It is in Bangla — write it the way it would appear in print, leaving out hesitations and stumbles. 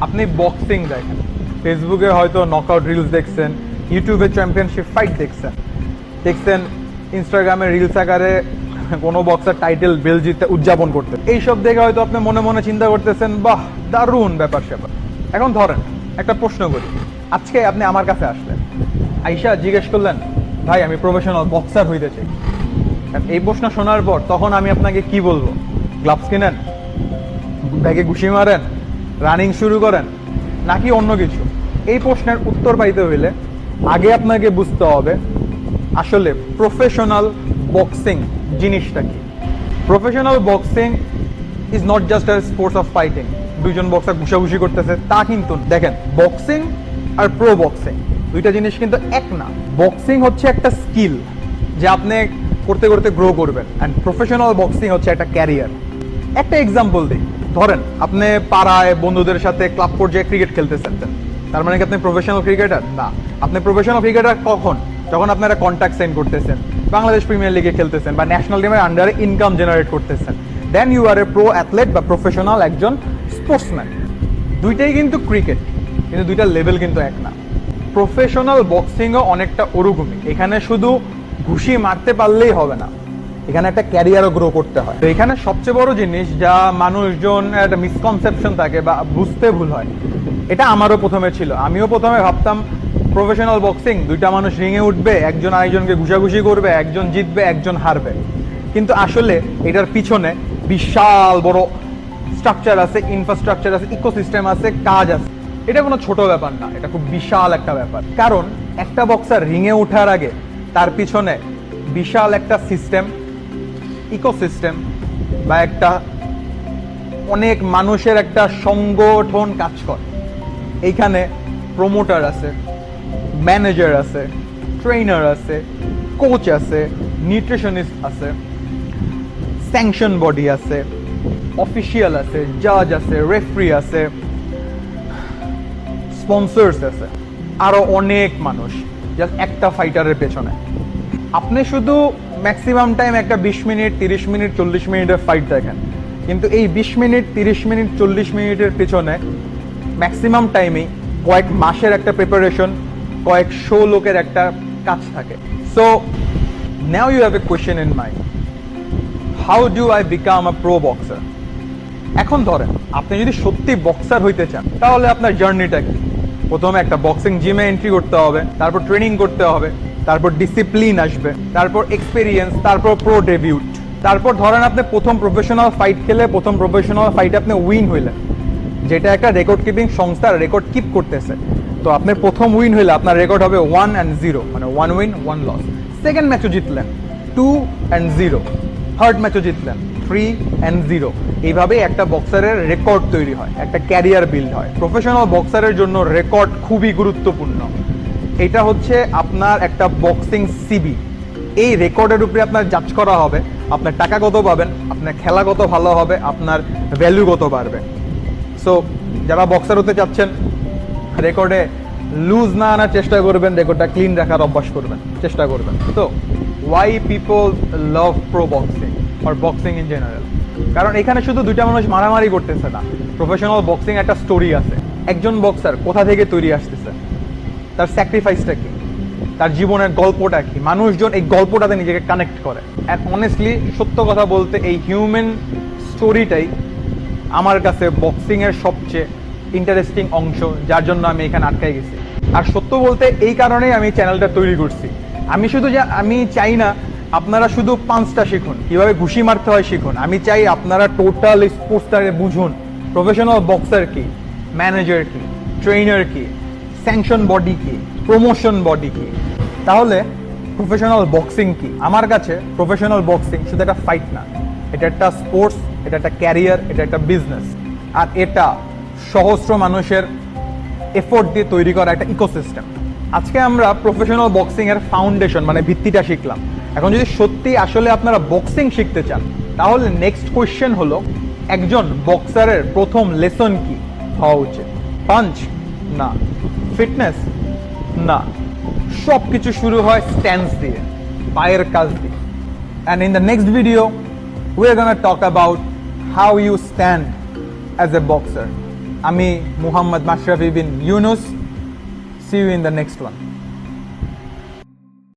আপনি বক্সিং দেখেন, ফেসবুকে হয়তো নকআউট রিলস দেখছেন, ইউটিউবে চ্যাম্পিয়নশিপ ফাইট দেখছেন, ইনস্টাগ্রামে রিলস আকারে কোনো বক্সার টাইটেল বেল জিতে উদযাপন করতে, এইসব দেখে হয়তো আপনি মনে মনে চিন্তা করতেছেন বাহ দারুণ ব্যাপার স্যাপার। এখন ধরেন একটা প্রশ্ন করি, আজকে আপনি আমার কাছে আসলেন, আইসা জিজ্ঞেস করলেন ভাই আমি প্রফেশনাল বক্সার হইতে চাই। এই প্রশ্ন শোনার পর তখন আমি আপনাকে কি বলবো? গ্লাভস কিনেন, ব্যাগে ঘুষি মারেন, রানিং শুরু করেন, নাকি অন্য কিছু? এই প্রশ্নের উত্তর পাইতে হইলে আগে আপনাকে বুঝতে হবে আসলে প্রফেশনাল বক্সিং জিনিসটা কি। Professional boxing is not just a sports of fighting, দুইজন বক্সার ঘুষাঘুষি করতেছে তা কিন্তু। দেখেন, বক্সিং আর প্রো বক্সিং দুইটা জিনিস কিন্তু এক না। বক্সিং হচ্ছে একটা স্কিল যে আপনি করতে করতে গ্রো করবেন, অ্যান্ড প্রফেশনাল বক্সিং হচ্ছে একটা ক্যারিয়ার। একটা এক্সাম্পল দিই, ধরেন আপনি পাড়ায় বন্ধুদের সাথে ক্লাব পর্যায়ে ক্রিকেট খেলতেছেন, তার মানে কি আপনি প্রফেশনাল ক্রিকেটার? না। আপনি প্রফেশনাল ক্রিকেটার কখন? যখন আপনারা কন্ট্রাক্ট সাইন করতেছেন, বাংলাদেশ প্রিমিয়ার লিগে খেলতেছেন, বা ন্যাশনাল টিমের আন্ডারে ইনকাম জেনারেট করতেছেন, then you are a pro athlete বা প্রফেশনাল একজন স্পোর্টসম্যান। দুইটাই কিন্তু ক্রিকেট, কিন্তু দুইটার লেভেল কিন্তু এক না। প্রফেশনাল বক্সিংও অনেকটা ওরকমই, এখানে শুধু ঘুষি মারতে পারলেই হবে না, এখানে একটা ক্যারিয়ারও গ্রো করতে হয়। তো এখানে সবচেয়ে বড় জিনিস যা মানুষজন একটা মিসকনসেপশন থাকে বা বুঝতে ভুল হয়, এটা আমারও প্রথমে ছিল। আমিও প্রথমে ভাবতাম প্রফেশনাল বক্সিং দুইটা মানুষ রিংয়ে উঠবে, একজন আরেকজনকে ঘুষাঘুষি করবে, একজন জিতবে একজন হারবে। কিন্তু আসলে এটার পিছনে বিশাল বড় স্ট্রাকচার আছে, ইনফ্রাস্ট্রাকচার আছে, ইকোসিস্টেম আছে, কাজ আছে। এটা কোনো ছোট ব্যাপার না, এটা খুব বিশাল একটা ব্যাপার। কারণ একটা বক্সার রিংয়ে ওঠার আগে তার পিছনে বিশাল একটা সিস্টেম, ইকোসিস্টেম বা একটা অনেক মানুষের একটা সংগঠন কাজ করে। এইখানে প্রমোটার আছে, ম্যানেজার আছে, ট্রেনার আছে, কোচ আছে, নিউট্রিশনিস্ট আছে, স্যাংশন বডি আছে, অফিসিয়াল আছে, জাজ আছে, রেফারি আছে, স্পন্সর্স আছে, আরো অনেক মানুষ জাস্ট একটা ফাইটারের পেছনে। আপনি শুধু ম্যাক্সিমাম টাইম একটা 20 মিনিট, 30 মিনিট, 40 মিনিটের ফাইট দেখেন, কিন্তু এই 20 মিনিট, 30 মিনিট, 40 মিনিটের পেছনে ম্যাক্সিমাম টাইমেই কয়েক মাসের একটা প্রিপারেশন, কয়েকশো লোকের একটা কাজ থাকে। So now you have a question in mind, how do I become a pro boxer? এখন ধরেন আপনি যদি সত্যি বক্সার হইতে চান, তাহলে আপনার জার্নিটা কি? প্রথমে একটা বক্সিং জিমে এন্ট্রি করতে হবে, তারপর ট্রেনিং করতে হবে, তারপর ডিসিপ্লিন আসবে, তারপর এক্সপেরিয়েন্স, তারপর প্রো ডেবিউট, তারপর ধরেন আপনি প্রথম প্রফেশনাল ফাইট খেলে প্রথম প্রফেশনাল ফাইটে আপনি উইন হইলেন, যেটা একটা রেকর্ড কিপিং সংস্থার রেকর্ড কিপ করতেছে। তো আপনার প্রথম উইন হইলে আপনার রেকর্ড হবে 1-0, মানে 1 উইন 1 লস। সেকেন্ড ম্যাচও জিতলেন 2-0, থার্ড ম্যাচও জিতলেন 3-0। এইভাবে একটা বক্সারের রেকর্ড তৈরি হয়, একটা ক্যারিয়ার বিল্ড হয়। প্রফেশনাল বক্সারের জন্য রেকর্ড খুবই গুরুত্বপূর্ণ। এটা হচ্ছে আপনার একটা বক্সিং সিবি। এই রেকর্ডের উপরে আপনার জাজ করা হবে আপনার টাকা কত পাবেন, আপনার খেলা কত ভালো হবে, আপনার ভ্যালু কত বাড়বে। সো যারা বক্সার হতে চাচ্ছেন, রেকর্ডে লুজ না আনার চেষ্টা করবেন, রেকর্ডটা ক্লিন রাখার অভ্যাস করবেন, চেষ্টা করবেন। তো why people love pro boxing আর বক্সিং ইন জেনারেল? কারণ এখানে শুধু দুইটা মানুষ মারামারি করতেছে না, প্রফেশনাল বক্সিং একটা স্টোরি আছে। একজন বক্সার কোথা থেকে তৈরি আসতেছে, তার স্যাক্রিফাইসটা কি, তার জীবনের গল্পটা কি, মানুষজন এই গল্পটাতে নিজেকে কানেক্ট করে। অ্যান্ড অনেস্টলি সত্য কথা বলতে এই হিউম্যান স্টোরিটাই আমার কাছে বক্সিংয়ের সবচেয়ে ইন্টারেস্টিং অংশ, যার জন্য আমি এখানে আটকাই গেছি। আর সত্য বলতে এই কারণেই আমি চ্যানেলটা তৈরি করছি। আমি চাই না আপনারা শুধু 5টা শিখুন, কিভাবে ঘুষি মারতে হয় শিখুন। আমি চাই আপনারা টোটাল স্পোর্টসটাকে বুঝুন, প্রফেশনাল বক্সার কি, ম্যানেজার কি, ট্রেনার কি, স্যাংশন বডি কি, প্রমোশন বডি কি। তাহলে প্রফেশনাল বক্সিং কি? আমার কাছে প্রফেশনাল বক্সিং শুধু একটা ফাইট না, এটা একটা স্পোর্টস, এটা একটা ক্যারিয়ার, এটা একটা বিজনেস। আর এটা সহস্র মানুষের এফোর্ট দিয়ে তৈরি করা একটা ইকোসিস্টেম। আজকে আমরা প্রফেশনাল বক্সিং এর ফাউন্ডেশন মানে ভিত্তিটা শিখলাম। এখন যদি সত্যি আসলে আপনারা বক্সিং শিখতে চান, তাহলে নেক্সট কোয়েশ্চেন হলো একজন বক্সারের প্রথম লেসন কি হওয়া উচিত? পাঞ্চ? না। ফিটনেস? না। সব কিছু শুরু হয় স্ট্যান্স দিয়ে, পায়ের কাজ দিয়ে। And in the next video, we're gonna talk about how you stand as a boxer. আমি Muhammad Mashrafe bin Yunus. See you in the next one.